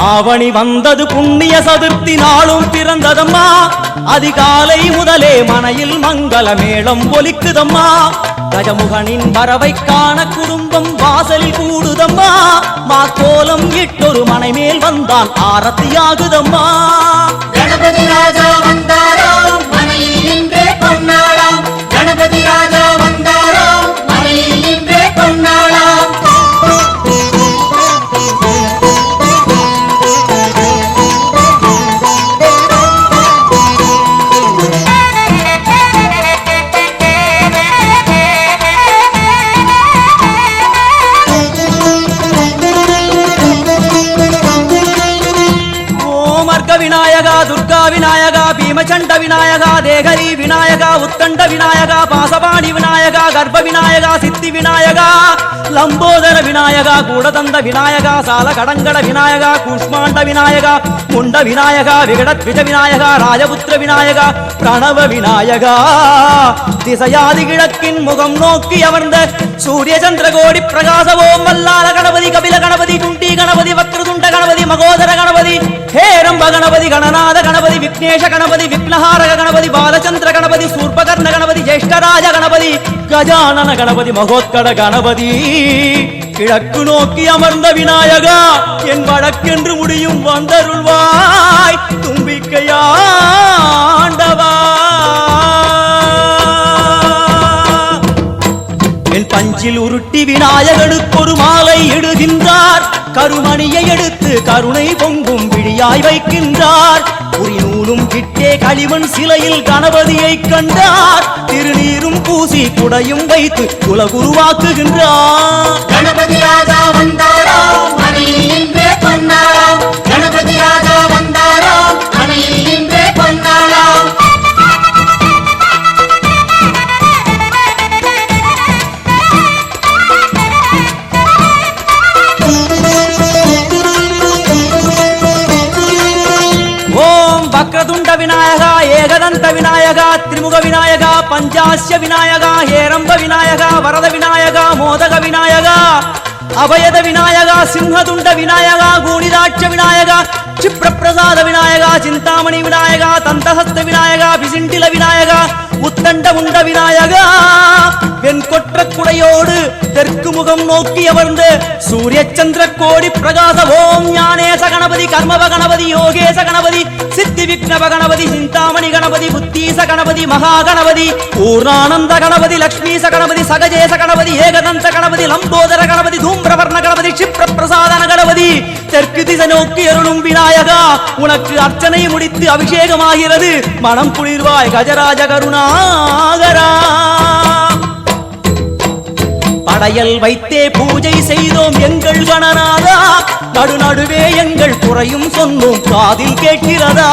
ஆவணி வந்தது புண்ணிய சதுர்த்தி நாளும் பிறந்ததம்மா அதிகாலை முதலே மனையில் மங்கள மேளம் ஒலிக்குதம்மா கஜமுகனின் வரவை காண குடும்பம் வாசலில் கூடுதம்மா மாக்கோலம் இட்டொரு மனை மேல் வந்தான் ஆரத்தியாகுதம்மா கணபதி ராஜா வந்தாராம் மனையில் நின்றே கொண்டாடாம் கணபதி ராஜா வந்தாராம் மனையில் நின்றே கொண்டாடாம் விநாயகா துர்கா விநாயகா பீமச்சண்ட விநாயகா தேகரி விநாயகா உத்தண்ட விநாயகா பாசபாணி விநாயகா கர்ப்ப விநாயகா சித்தி விநாயகா லம்போதர விநாயகா கூடதந்த விநாயகா சால கடங்கட விநாயகா கூஷ்மாண்ட விநாயகா முண்ட விநாயகா விகடத்விஜ விநாயகா ராஜபுத்திர விநாயகா பிரணவ விநாயகா திசையாதி கிழக்கின் முகம் நோக்கி அமர்ந்த சூரிய சந்திர கோடி பிரகாச ஓம் வல்லால கணபதி கபில கணபதி குண்டி கணபதி வக்ரதுண்ட கணபதி மகோதர கணபதி ஹேரம்ப கணபதி கணநாத கணபதி விக்னேஷ கணபதி விக்னஹாரக கணபதி பாலச்சந்திர கணபதி சூர்பகர்ண கணபதி ஜேஷ்டராஜ கணபதி கஜானன கணபதி மகோத்கட கணபதி கிழக்கு நோக்கி அமர்ந்த விநாயகா என் வழக்கென்று முடியும் வந்தருள்வாய் தும்பிக்கையாண்டவா என் பஞ்சில் உருட்டி விநாயகனுக்கு ஒரு மாலை இடுகின்றார் கருமணியை எடுத்து கருணை பொங்கும் விழியாய் வைக்கின்றார் புரிநூலும் கிட்டே களிமண் சிலையில் கணபதியை கண்டார் திருநீரும் பூசி குடையும் வைத்து குலகுருவாக்குகின்றார் கணபதி ராஜா வந்தாராம் மனையில் நின்றே கொண்டாடாம் கணபதி ராஜா வந்தாராம் மனையில் நின்றே கொண்டாடாம் வக்ரதுண்ட விநாயகா ஏகதந்த விநாயகா திரிமுக விநாயகா பஞ்சாஸ்ய விநாயகா ஹேரம்ப விநாயகா வரத விநாயகா மோதக விநாயகா அபயத விநாயகா சிம்ஹதுண்ட விநாயகா கூணிதாட்ச விநாயகா क्षिप्रप्रसाद विनायका चिंतामणि विनायका तंतहस्त विनायका विसिंडिल विनायका உத்தண்ட உண்ட விநாயகா வெண்கொற்ற குடையோடு தெற்கு முகம் நோக்கி அமர்ந்து சூரிய சந்திர கோடி பிரகாச ஓம் ஞானேச கணபதி கர்மவ கணபதி யோகேச கணபதி சித்தி விக்னவ கணபதி சிந்தாமணி கணபதி புத்தீச கணபதி மகா கணபதி பூர்ணானந்த கணபதி லக்ஷ்மீச கணபதி சகஜேச கணபதி ஏகதந்த கணபதி லம்போதர கணபதி தூம்பிரவர்ண கணபதி क्षिप्र பிரசாதன கணபதி தெற்கு திசை நோக்கி அருளும் விநாயகா உனக்கு அர்ச்சனை முடித்து அபிஷேகமாகிறது மனம் குளிர்வாய் கஜராஜ கருணாகரா படையல் வைத்தே பூஜை செய்தோம் எங்கள் கணநாதா நடுநடுவே எங்கள் குறையும் சொன்னோம் காதில் கேட்கிறதா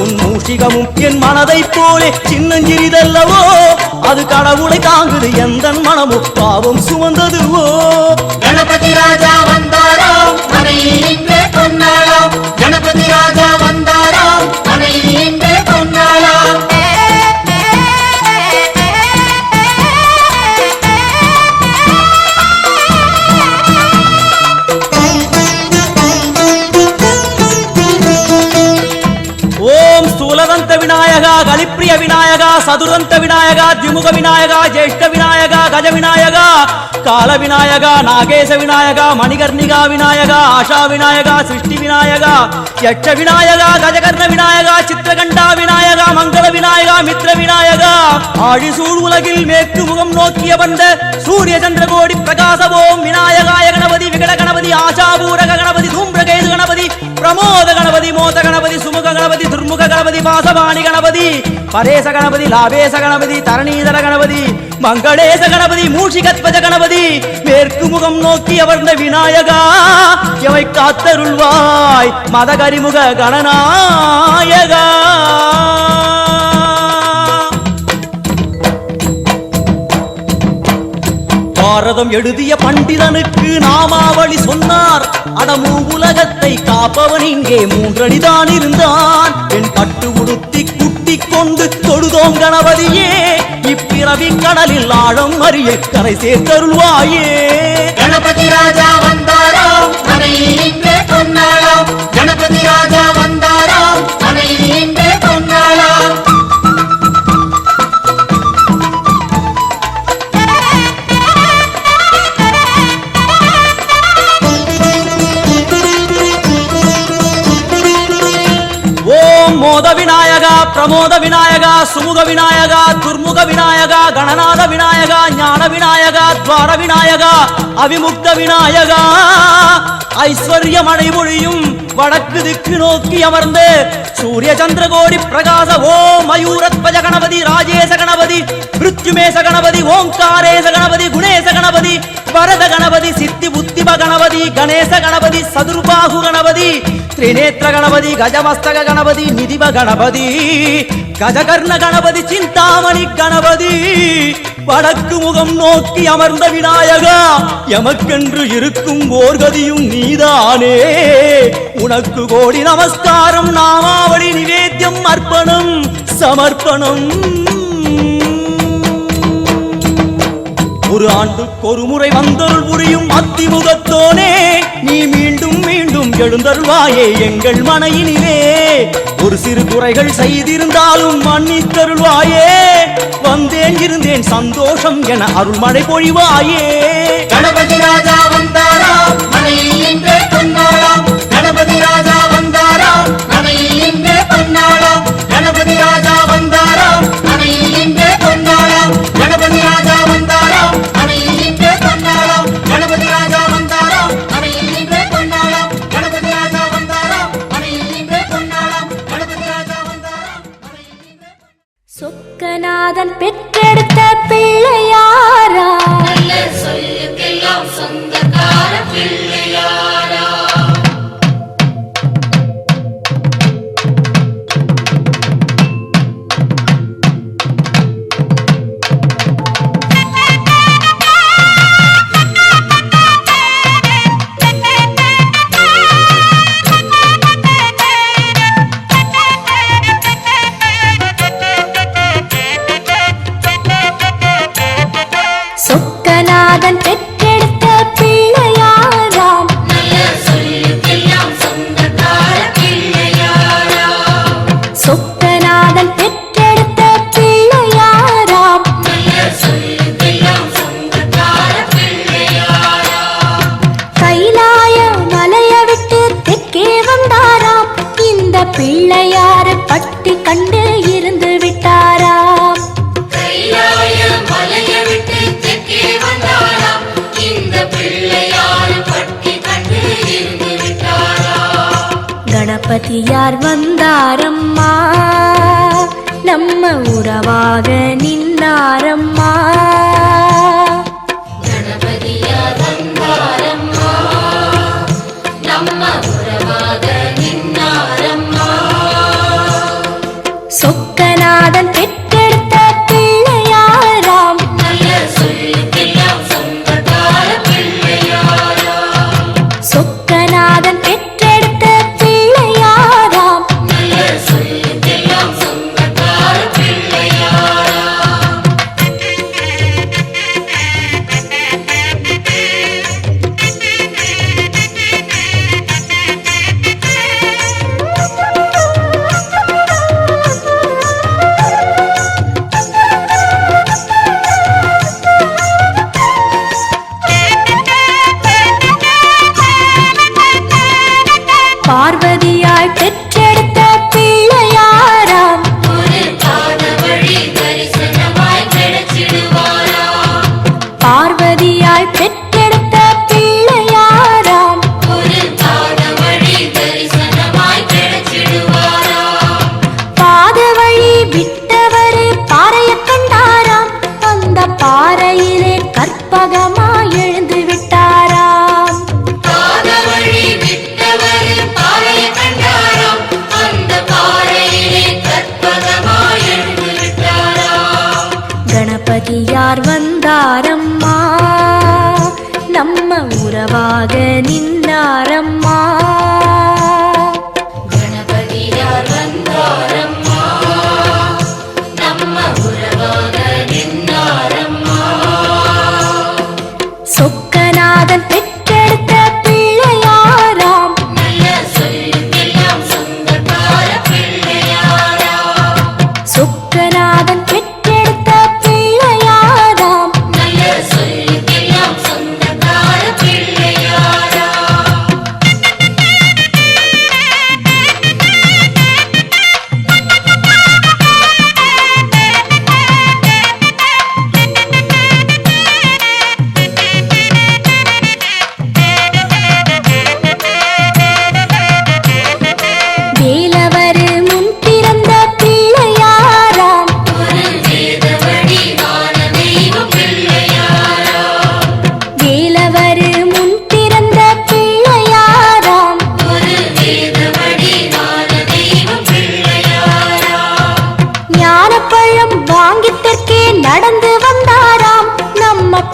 உன் மூஷிகமும் என் மனதை போலே சின்னஞ்சிறிதல்லவோ அது கடவுளை தாங்குது எந்த மனமும் பாவம் சுமந்ததுவோ கணபதி ராஜா வந்தாராம் மனையில் நின்றே கொண்டாடாம் கணபதி ராஜா வந்தாராம் மனையில் நின்றே கொண்டாடாம் ஓம் ஸ்தூலதந்த விநாயகா கலிப்ரிய விநாயகா சதுரந்த விநாயகா திமுக விநாயகா ஜேஷ்ட விநாயகா கஜ விநாயகா கால விநாயகா நாகேச விநாயகா மணிகர்ணிகா விநாயகா ஆஷா விநாயகா சிருஷ்டி விநாயகா யட்ச விநாயகா கஜகர்ண விநாயகா சித்திரகண்டா விநாயகா மங்கள விநாயகா மித்ர விநாயகா ஆழிசூழ் உலகில் மேற்கு முகம் நோக்கிய வந்த சூரிய சந்திர கோடி பிரகாச ஓம் விநாயகாய கணபதி விகட கணபதி ஆசாபூரக கணபதி தூம்பிரகேது கணபதி பிரமோத கணபதி மோத கணபதி சுமுக கணபதி துர்முக கணபதி பாசபாணி கணபதி பரேச கணபதி லாபேச கணபதி தரணீதர கணபதி மங்களேச கணபதி மூஷிகத்வஜ கணபதி மேற்கு முகம் நோக்கி அமர்ந்த விநாயகா எவை காத்தருள்வாய் மதகரிமுக கணநாயகா பாரதம் எழுதிய பண்டிதனுக்கு நாமாவளி சொன்னார் அடமூ உலகத்தை காப்பவன் இங்கே மூன்றடிதான் இருந்தான் என் பட்டு உடுத்தி குட்டி கொண்டு தொழுதோம் கணபதியே இப்பிறவி கடலில் ஆழம் அறிய கரை சேர்த்தருள்வாயே கணபதி ராஜா வந்தாராம் மனையில் நின்றே கொண்டாடாம் கணபதி ராஜா வந்தாராம் மனையில் இன்றே பொன்னாளாம். ஓம் மோத விநாயகா, பிரமோத விநாயகா, சுமுக விநாயகா, துர்முக விநாயகா, கணநாத விநாயகா, ஞான விநாயகா, துவார விநாயகா, அவிமுக்த விநாயகா, ஐஸ்வர்ய மழைமொழியும் வடக்கு திக்கு நோக்கி அமர்ந்து சூரிய சந்திரகோடி பிரகாச ஓம் மயூரத்வஜ கணபதி, ராஜேச கணபதி, மிருத்யுமேச கணபதி, ஓங்காரேச கணபதி, குணேச கணபதி, வரத கணபதி, சித்தி புத்திப கணபதி, கணேச கணபதி, சதுர்பாகு கணபதி, திரிநேத்திர கணபதி, கஜமஸ்தக கணபதி, நிதிப கணபதி, கஜகர்ண கணபதி, சிந்தாமணி கணபதி, வடக்கு முகம் நோக்கி அமர்ந்த விநாயகா, எமக்கென்று இருக்கும் ஓர்கதியும் நீதானே. உனக்கு கோடி நமஸ்காரம், நாமாவளி நிவேத்தியம், அர்ப்பணம் சமர்ப்பணம். ஒரு ஆண்டுக்கு ஒரு முறை வந்தருள் புரியும் அத்திமுகத்தோனே, நீ மீண்டும் மீண்டும் எழுந்தருள்வாயே எங்கள் மனையினிலே. ஒரு சிறு குறைகள் செய்திருந்தாலும் மன்னித்தருள்வாயே, வந்தேன் இருந்தேன் சந்தோஷம் என அருள்மழை பொழிவாயே. கணபதி ராஜா வந்தாராம் மனையில் இன்றே பொன்னாளாம். கணபதி ராஜா வந்தாராம் மனையில் இன்றே பொன்னாளாம். கணபதி ராஜா வந்தாராம் மனையில் இன்றே பொன்னாளாம். கணபதி ராஜா வந்தாராம் மனையில் இன்றே பொன்னாளாம். கணபதி ராஜா வந்தாராம் மனையில் இன்றே பொன்னாளாம். கணபதி ராஜா வந்தாராம் மனையில் இன்றே பொன்னாளாம். கணபதி ராஜா வந்தாராம் மனையில் இன்றே சொக்கநாதன் பெற்றெடுத்த பிள்ளையாரா, நல்ல சொல்லுக்கெல்லாம் சொந்தக்கார பிள்ளையாரா. சொக்கநாதன் பெற்றெடுத்த பிள்ளையாராம், நல்ல சொல்லுக்கெல்லாம் சொந்தக்கார பிள்ளையாரா. சொக்கநாதன் பெற்றெடுத்த பிள்ளையாராம், நல்ல சொல்லுக்கெல்லாம் சொந்தக்கார பிள்ளையாரா. கைலாய மலைய விட்டு தெற்கே வந்தாராம், இந்த பிள்ளையார பட்டி கண்டு இருந்து விட்டாராம். கைலாய மலையை விட்டு தெற்கே வந்தாராம், இந்த பிள்ளையார் பட்டி கண்டு இருந்து விட்டாரா. கணபதியார் வந்தாரம்மா, நம்ம உறவாக நின்னாரம்மா. கணபதியார் வந்தாரம்மா, நம்ம உறவாக நின்னாரம்மா. சொக்கநாதன் பெற்றெடுத்த பிள்ளையாராம், நல்ல சொல்லுக்கெல்லாம் சொந்தக்கார பிள்ளையாரா. சொக்கநாதன் பெற்றெடுத்த பிள்ளையாராம், நல்ல சொல்லுக்கெல்லாம் சொந்தக்கார பிள்ளையாரா. பார்வதியாய் பெற்றெடுத்த பிள்ளையாராம், ஒரு பாத வழி தரிசனமாய் கிடைச்சிடுவாரா. பார்வதியாய் பெற்றெடுத்த பிள்ளையாராம், ஒரு பாத வழி தரிசனமாய் கிடைச்சிடுவாரா. பாத வழி விட்டவரு பாறைய கண்டாராம், அந்த பாறையிலே கற்பகமாய் எழுந்து விட்டாராம். பாத வழி விட்டவர் பாறையை கண்டாராம், அந்த பாறையிலே கற்பகமாய் எழுந்து விட்டாரா. கணபதியார் வந்தாரம்மா, நம்ம உறவாக நின்னாரம்மா. கணபதியார் வந்தாரம்மா, நம்ம உறவாக நின்னாரம்மா. சொக்கநாதன் பெற்றெடுத்த பிள்ளையாராம், நல்ல சொல்லுக்கெல்லாம்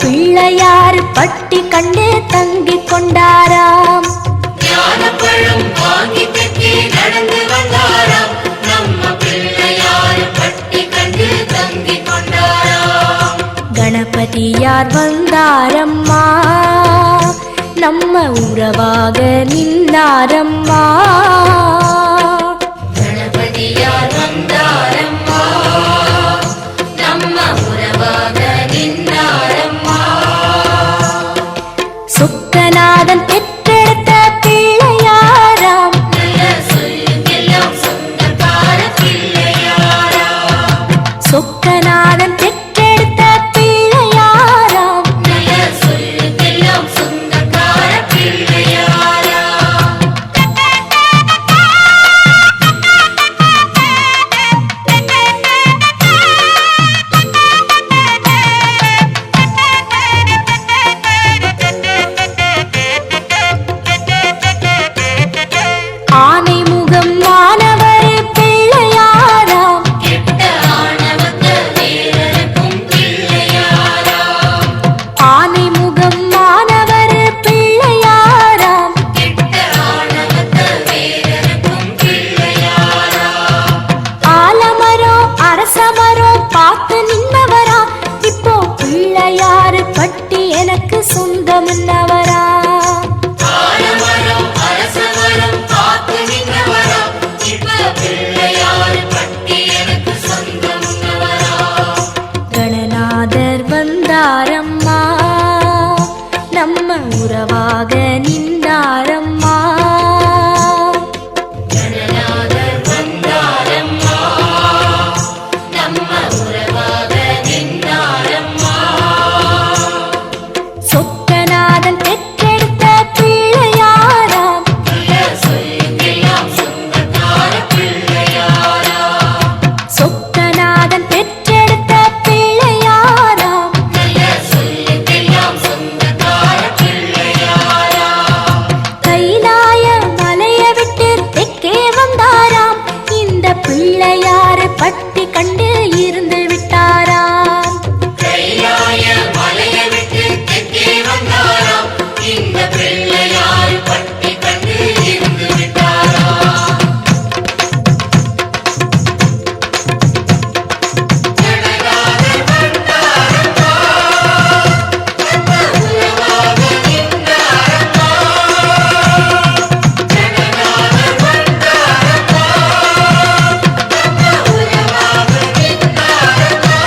பிள்ளையார் பட்டி கண்டு தங்கிக் கொண்டாராம். ஞானப்பழம் வாங்கி பெற்று நடந்து வந்தாராம். நம்ம பிள்ளையார் பட்டி கண்டு தங்கிக் கொண்டாராம். கணபதியார் வந்தாரம்மா, நம்ம உறவாக நின்னாரம்மா. கணபதியார் வந்தாரம்மா, நம்ம உறவாக நின்னாரம்மா. சொக்கநாதன் பெற்றெடுத்த பிள்ளையாராம், நல்ல சொல்லுக்கெல்லாம் சொந்தக்கார பிள்ளையாராம். சொக்கநாதன் பெற்றெடுத்த பிள்ளையாராம். நல்ல சொல்லுக்கெல்லாம் சொந்தக்கார பிள்ளையாராம். ஆனை முகம் மாணவர் பிள்ளையாராம், கெட்ட ஆணவத்த வீரருக்கும் பிள்ளையாராம். ஆனை முகம் மாணவர் பிள்ளையாராம். கெட்ட ஆணவத்த வீரருக்கும் பிள்ளையாராம். ஆலமரம் அரசமரம் பார்த்து நின்னவரா, இப்போ பிள்ளையாரு பட்டி எனக்கு சொந்தம்னவரா. ஆலமரம் அரசமரம் காத்து நின்றவராம். இப்ப பிள்ளையார் பட்டி எனக்கு சொந்தம்னவராம். கணநாதர் வந்தாரம்மா, நம்ம உறவாக நின்றாரம்மா. கணநாதர் வந்தாரம்மா, நம்ம உறவாக நின்றாரம்மா. சொக்கநாதன் பெற்றெடுத்த பிள்ளையாராம், நல்ல சொல்லுக்கெல்லாம் சொந்தக்கார பிள்ளையாராம். சொக்கநாதன் பெற்றெடுத்த பிள்ளையாராம். நல்ல சொல்லுக்கெல்லாம் சொந்தக்கார பிள்ளையாராம். கைலாய மலைய விட்டு தெற்கே வந்தாராம், இந்த பிள்ளையாரு பட்டி கண்டு இருந்து விட்டாராம். கைலாய மலையை விட்டு தெற்கே வந்தாராம். இந்த பிள்ளையார் பட்டி கண்டு இருந்து விட்டாராம். ஜனநாதர் வந்தாரம்மா, நம்ம உறவாக நின்றாரம்மா. ஜனநாதர் வந்தாரம்மா, நம்ம உறவாக நின்றாரம்மா.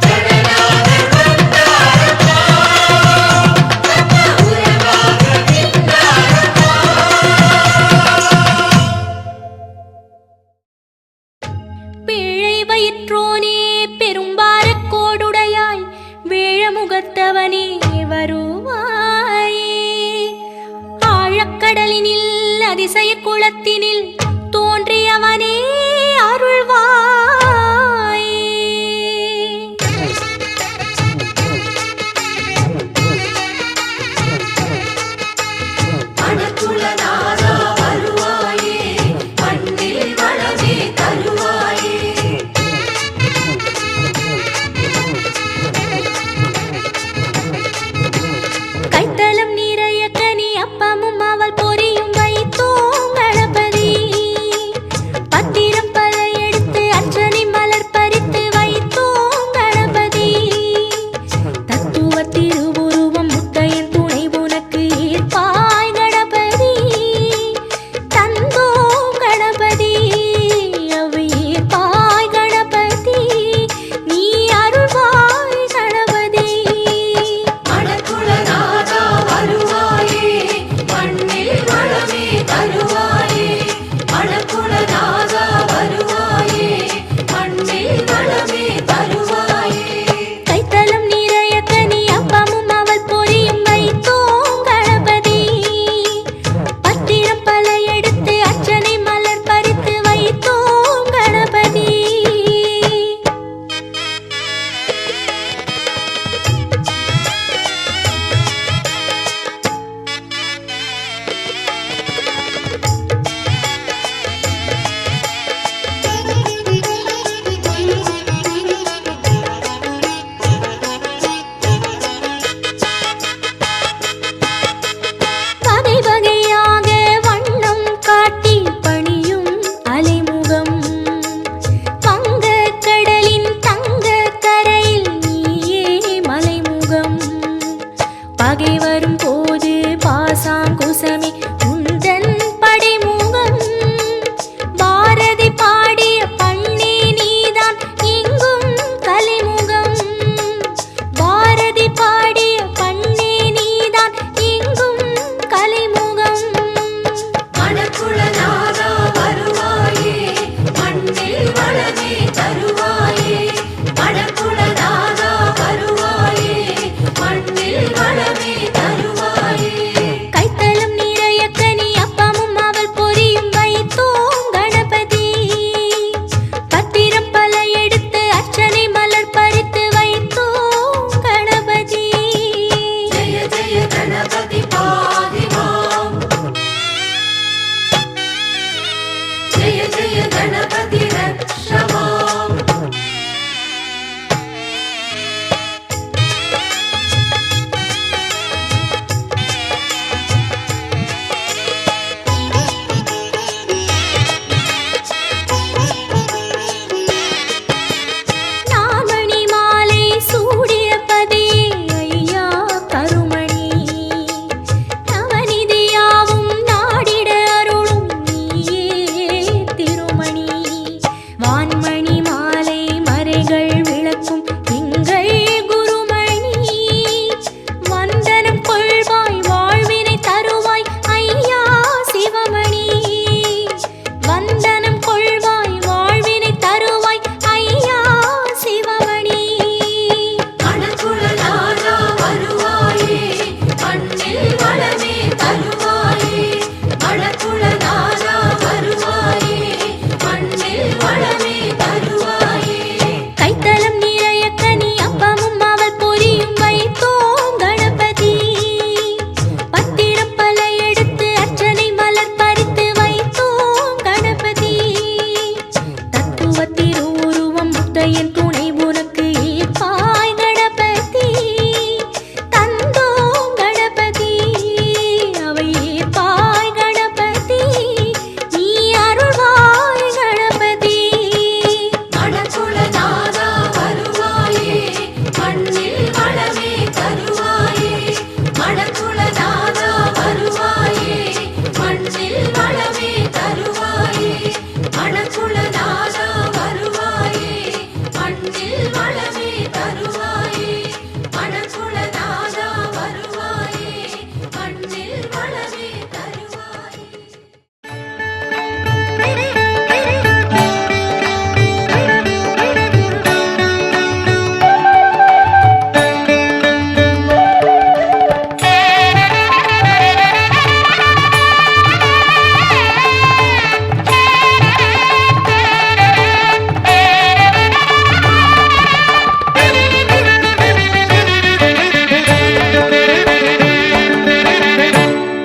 ஜனநாதர் வந்தாரம்மா, நம்ம உறவாக நின்றாரம்மா. பிழை வயிற்றோனே பெரும்பாரக் கோடுடையாய், வேழமுகத்தவனே வருவாயே. ஆழக்கடலினில் அதிசய குளத்தினில் தோன்றியவனே அருள்வாயே. மணக்குளநாதா வருவாயே, மண்ணில் வளமே தருவாயே. கைத்தலம் நிறைய கனி அப்பமும் அவள் பொரியும் வைத்தோம் கணபதி.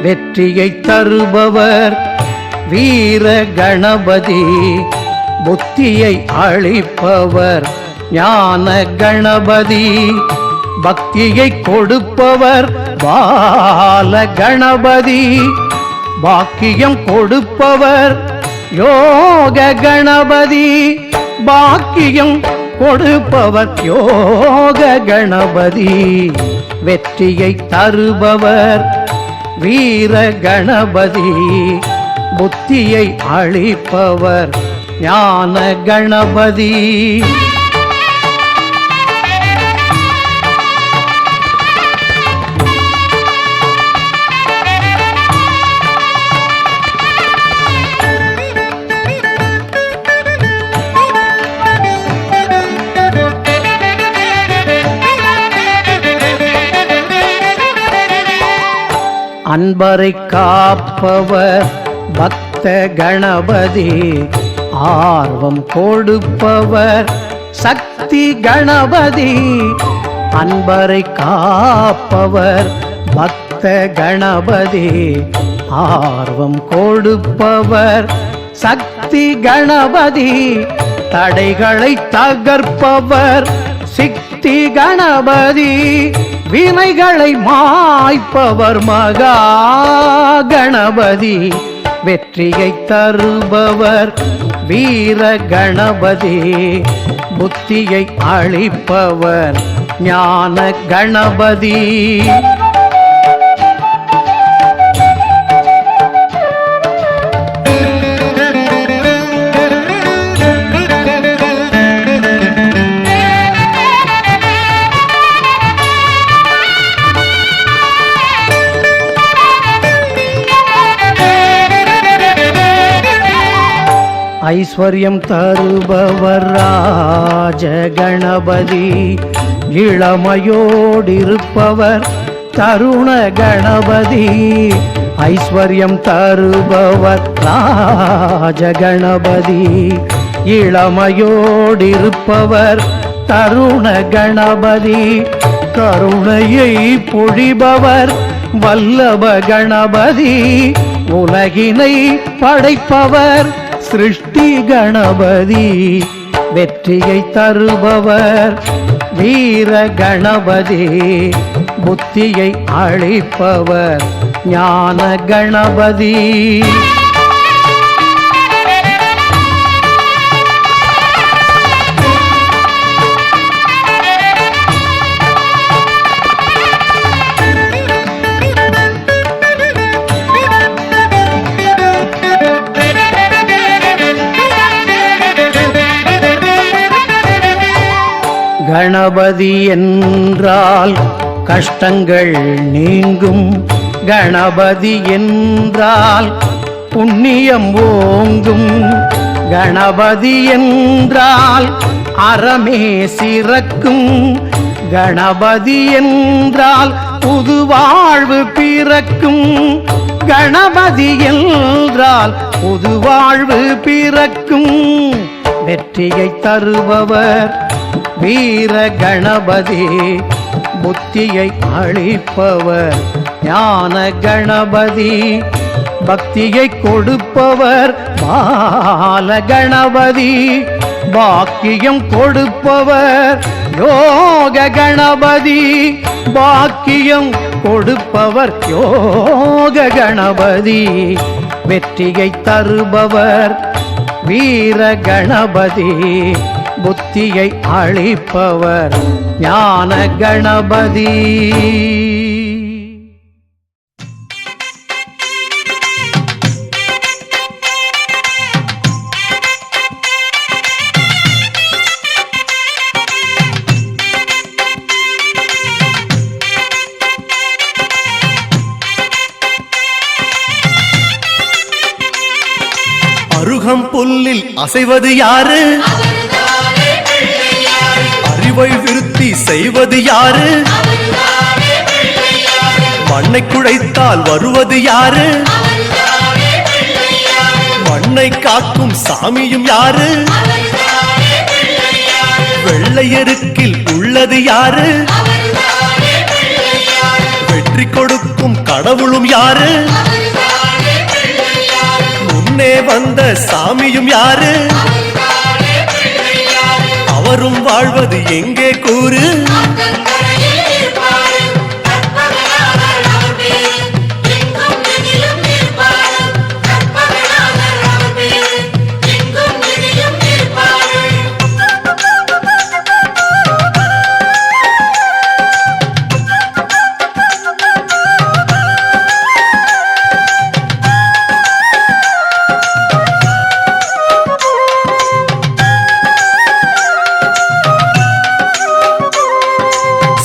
வெற்றியை தருபவர் வீர கணபதி, புத்தியை அளிப்பவர் ஞான கணபதி, பக்தியை கொடுப்பவர் பால கணபதி, பாக்கியம் கொடுப்பவர் யோக கணபதி, பாக்கியம் கொடுப்பவர் யோக கணபதி, வெற்றியை தருபவர் வீர கணபதி, புத்தியை அளிப்பவர் ஞான கணபதி. அன்பரை காப்பவர் பக்த கணபதி, ஆர்வம் கொடுப்பவர் சக்தி கணபதி, அன்பரை காப்பவர் பக்த கணபதி, ஆர்வம் கொடுப்பவர் சக்தி கணபதி, தடைகளை தகர்ப்பவர் சித்தி கணபதி, வினைகளை மாய்ப்பவர் மகா கணபதி, வெற்றியை தருபவர் வீர கணபதி, புத்தியை அளிப்பவர் ஞான கணபதி. ஐஸ்வர்யம் தருபவர் ராஜ கணபதி, இளமையோடிருப்பவர் தருண கணபதி, ஐஸ்வர்யம் தருபவர் ராஜ கணபதி, இளமையோடிருப்பவர் தருண கணபதி, கருணையை பொழிபவர் வல்லப கணபதி, உலகினை படைப்பவர் சிருஷ்டி கணபதி, வெற்றியை தருபவர் வீர கணபதி, புத்தியை அளிப்பவர் ஞான கணபதி. கணபதி என்றால் கஷ்டங்கள் நீங்கும், கணபதி என்றால் புண்ணியம் ஓங்கும், கணபதி என்றால் அறமே சிறக்கும், கணபதி என்றால் புது வாழ்வு பிறக்கும், கணபதி என்றால் புது வாழ்வு பிறக்கும், வெற்றியை தருபவர் வீர கணபதி, புத்தியை அளிப்பவர் ஞான கணபதி, பக்தியை கொடுப்பவர் பால கணபதி, பாக்கியம் கொடுப்பவர் யோக கணபதி, பாக்கியம் கொடுப்பவர் யோக கணபதி, வெற்றியை தருபவர் வீர கணபதி, புத்தியை அளிப்பவர் ஞான கணபதி. அருகம் புல்லில் அசைவது யாரு? அறிவை விருத்தி செய்வது யாரு? மண்ணை குழைத்தால் வருவது யாரு? மண்ணை காக்கும் சாமியும் யாரு? வெள்ளையருக்கில் உள்ளது யாரு? வெற்றி வெற்றி கொடுக்கும் கடவுளும் யாரு முன்னே வந்த சாமியும் யாரு அவரும் வாழ்வது எங்கே கூறு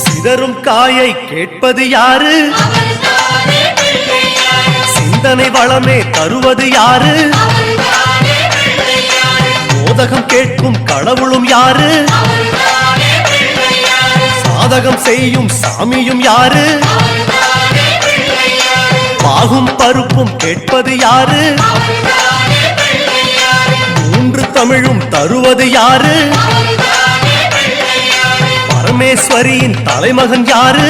சிதறும் காயை கேட்பது யாரு சிந்தனை வளமே தருவது யாரு மோதகம் கேட்கும் கடவுளும் யாரு சாதகம் செய்யும் சாமியும் யாரு பாகும் பருப்பும் கேட்பது யாரு மூன்று தமிழும் தருவது யாரு பரமேஸ்வரியின் தலைமகன் யாரு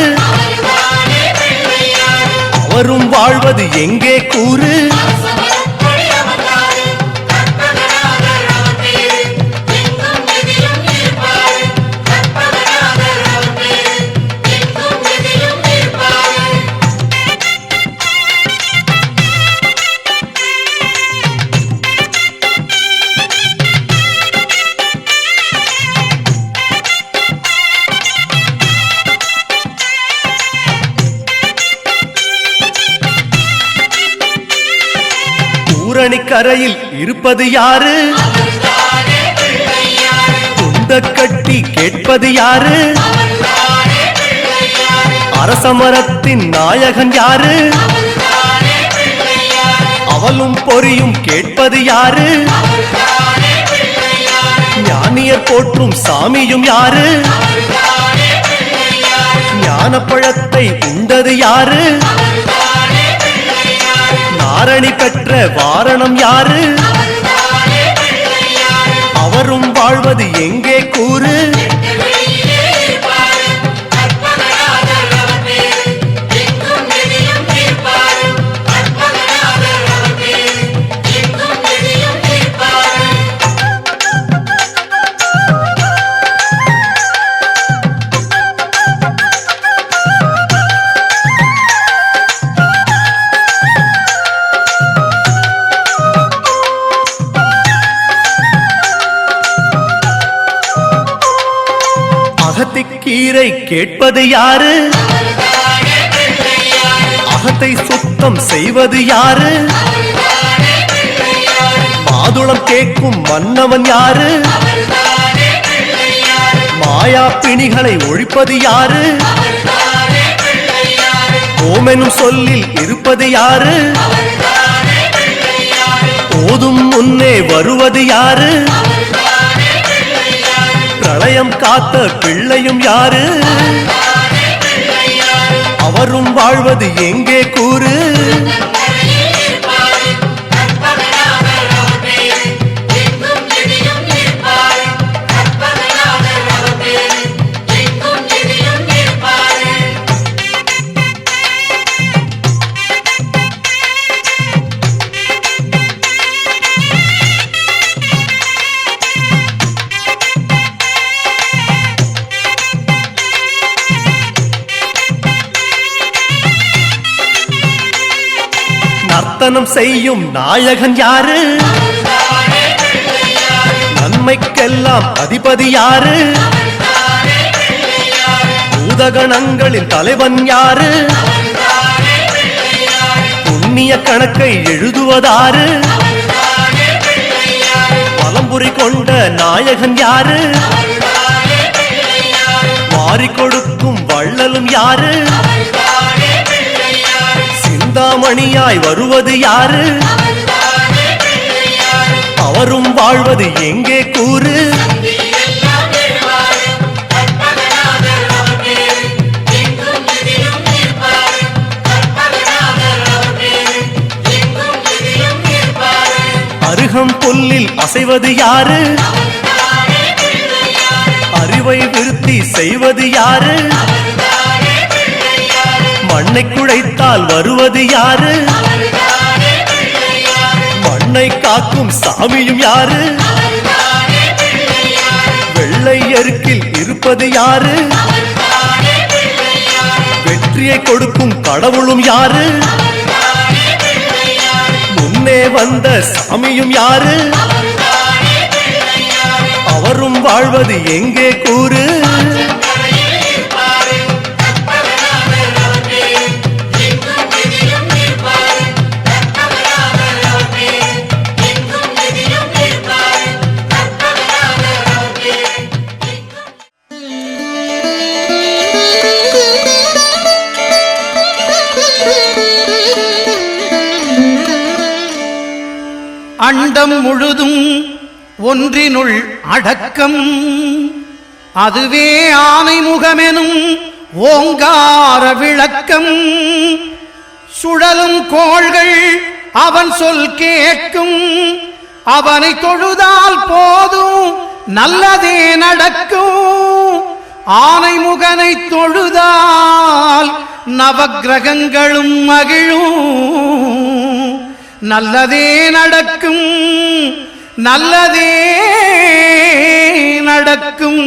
அவரும் வாழ்வது எங்கே கூறு கரையில் இருப்பது யாரு துண்ட கட்டி கேட்பது யாரு அரசமரத்தின் நாயகன் யாரு அவலும் பொறியும் கேட்பது யாரு ஞானியர் போற்றும் சாமியும் யாரு ஞானப்பழத்தை உண்டது யாரு நாரணி பெற்ற வாரணம் யாரு அவரும் வாழ்வது எங்கே கூறு அகத்திக்கீரை கேட்பது யாரு அகத்தை சுத்தம் செய்வது யாரு மாதுளம் கேட்கும் மன்னவன் யாரு மாயா பிணிகளை ஒழிப்பது யாரு ஓமெனும் சொல்லில் இருப்பது யாரு போதும் முன்னே வருவது யாரு பிரளயம் காத்த பிள்ளையும் யாரு அவரும் வாழ்வது எங்கே கூறு நர்த்தனம் செய்யும் நாயகன் யாரு நன்மைக்கெல்லாம் அதிபதி யாரு பூதகணங்களின் தலைவன் யாரு புண்ணிய கணக்கை எழுதுவதாரு பலம்புரி கொண்ட நாயகன் யாரு வாரி கொடுக்கும் வள்ளலும் யாரு சிந்தாமணியாய் வருவது யாரு அவரும் வாழ்வது எங்கே கூறு அருகம் புல்லில் அசைவது யாரு அறிவை விருத்தி செய்வது யாரு மண்ணை குழைத்தால் வருவது யாரு அவர்தானே பிள்ளையார் மண்ணை காக்கும் சாமியும் யாரு அவர்தானே பிள்ளையார் வெள்ளை எருக்கில் இருப்பது யாரு அவர்தானே பிள்ளையார் வெற்றியை கொடுக்கும் கடவுளும் யாரு அவர்தானே பிள்ளையார் முன்னே வந்த சாமியும் யாரு அவர்தானே பிள்ளையார் அவரும் வாழ்வது எங்கே கூறு கரையில் இருப்பார் கற்பவராமர் அவர் பேர் எங்கும் எதிலும் இருப்பார் கற்பவராமர் அவர் பேர் எங்கும் எதிலும் இருப்பார் கற்பவராமர் அவர் பேர் அண்டம் முழுதும் ஒன்றினுள் அடக்கம் அதுவே ஆனை முகமெனும் ஓங்கார விளக்கம் சுழலும் கோள்கள் அவன் சொல் கேட்கும் அவனை தொழுதால் போதும் நல்லதே நடக்கும் ஆனை முகனை தொழுதால் நவக்கிரகங்களும் மகிழும் நல்லதே நடக்கும் நல்லதே நடக்கும்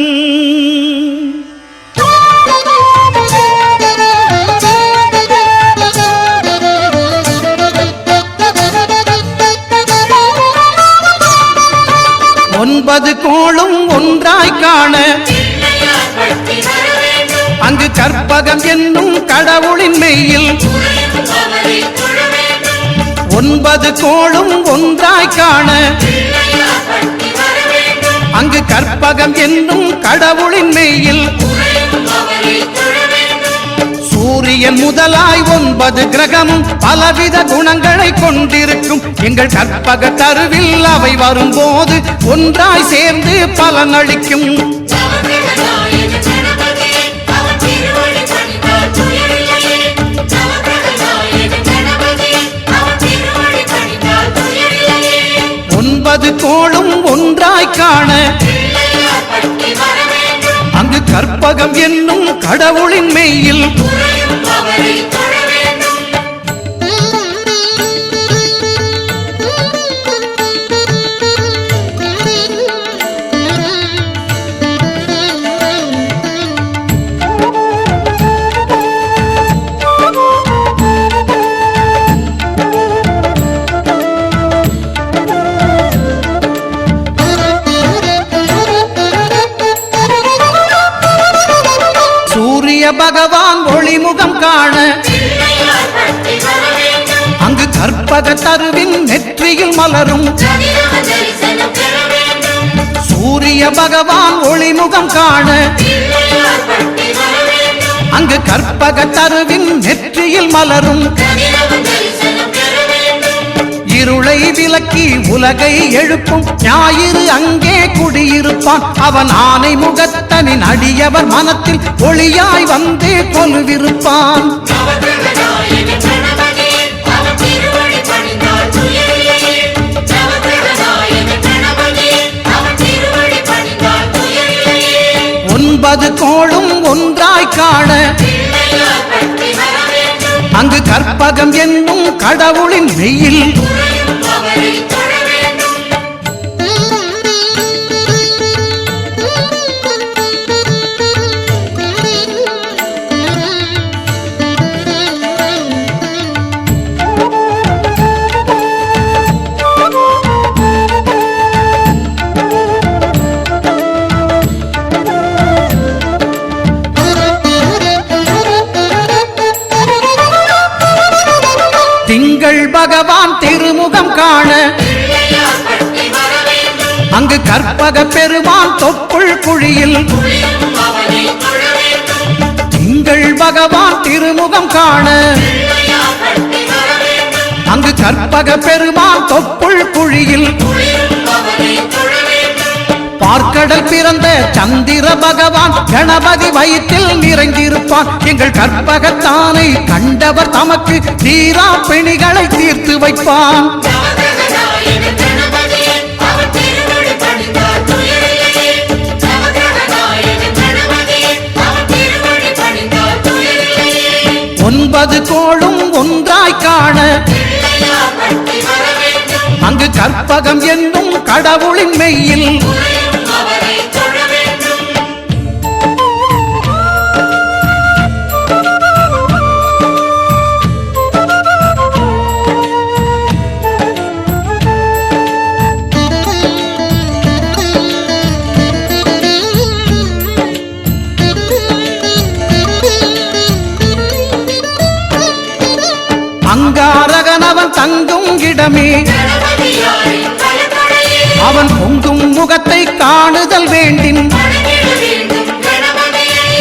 ஒன்பது கோளும் ஒன்றாய் காண பிள்ளையார் பற்றி வர வேண்டும் அங்கு கற்பகம் என்னும் கடவுளின் மெய்யில் துணையும் அவரை தொழ வேண்டும் ஒன்பது கோளும் ஒன்றாய் காண பிள்ளையார் பற்றி வர வேண்டும் அங்கு கற்பகம் என்னும் கடவுளின் மெய்யில் துணையும் அவரை தொழ வேண்டும் சூரியன் முதலாய் 9 கிரகமும் பலவித குணங்களை கொண்டிருக்கும் எங்கள் கற்பக தருவில் அவை வரும்போது ஒன்றாய் சேர்ந்து பலனளிக்கும் நவக்கிரகநாயக கணபதி அவர் திருவடி பணிந்தால் துயரில்லையே நவக்கிரகநாயக கணபதி அவர் திருவடி பணிந்தால் துயரில்லையே 9 கோளும் ஒன்றாய் காண பிள்ளையார் பற்றி வர வேண்டும் அங்கு கற்பகம் என்னும் கடவுளின் மெய்யில் துணையும் அவரை தொழ வேண்டும் சூரிய பகவான் ஒளிமுகம் காண பிள்ளையார் பற்றி வர வேண்டும் அங்கு கற்பக தருவின் நெற்றியில் மலரும் கதிரவ தரிசனம் பெற வேண்டும் சூரிய பகவான் ஒளிமுகம் காண பிள்ளையார் பற்றி வர வேண்டும் அங்கு கற்பக தருவின் நெற்றியில் மலரும் கதிரவ தரிசனம் பெற வேண்டும் இருளை விலக்கி உலகை எழுப்பும் ஞாயிறு அங்கே குடியிருப்பான் அவன் ஆனை முகத்தனின் அடியவர் மனத்தில் ஒளியாய் வந்து கொலுவிருப்பான் நவக்கிரகநாயக கணபதி அவர் திருவடி பணிந்தால் துயரில்லையே நவக்கிரகநாயக கணபதி அவர் திருவடி பணிந்தால் துயரில்லையே 9 கோளும் ஒன்றாய் காண பிள்ளையார் பற்றி வர வேண்டும் அங்கு கற்பகம் என்னும் கடவுளின் மெய்யில் துணையும் அவரை தொழ வேண்டும் திங்கள் பகவான் திருமுகம் காண பிள்ளையார் பற்றி வர வேண்டும் அங்கு கற்பக பெருமான் தொப்புள் குழியில் துணையும் அவரை தொழ வேண்டும் திங்கள் பகவான் திருமுகம் காண பிள்ளையார் பற்றி வர வேண்டும் அங்கு கற்பக பெருமான் தொப்புள் குழியில் துணையும் அவரை தொழ வேண்டும் பார்க்கடல் பிறந்த சந்திர பகவான் கணபதி வயிற்றில் நிறைந்திருப்பான் எங்கள் கற்பகத்தானை கண்டவர் தமக்கு தீரா பிணிகளை தீர்த்து வைப்பான் நவக்கிரகநாயக கணபதி அவர் திருவடி பணிந்தால் துயரில்லையே நவக்கிரகநாயக கணபதி அவர் திருவடி பணிந்தால் துயரில்லையே 9 காண பிள்ளையார் பட்டி வர வேண்டும் அங்கு கற்பகம் என்னும் கடவுளின் மெய்யில் உறையும் அவரை தொழ வேண்டும் அங்காரகனவன் தங்கும் இடமே கணபதியாரின் கலப்படையே அவன் பொங்கும் முகத்தை காணுதல் வேண்டின் வணங்கிட வேண்டும் கணபதியை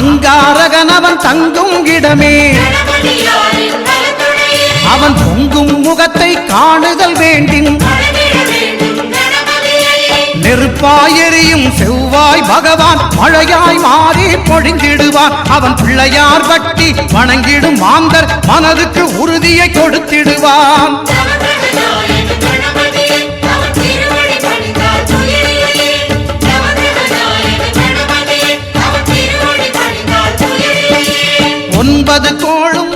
அங்காரகனவன் தங்கும் இடமே கணபதியாரின் கலப்படையே அவன் பொங்கும் முகத்தை காணுதல் வேண்டின் வணங்கிட வேண்டும் கணபதியை நெருப்பாய் எரியும் செவ்வாய் பகவான் மழையாய் மாறி பொழிந்திடுவான் அவன் பிள்ளையார் பட்டி வணங்கிடும் மாந்தர் மனதுக்கு உறுதியை கொடுத்திடுவான் நவகிரகநாயகன் கணபதியை அவர் திருவடி பணிந்தால் துயரில்லையே நவகிரகநாயகன் கணபதியை அவர் திருவடி பணிந்தால் துயரில்லையே 9 கோளும்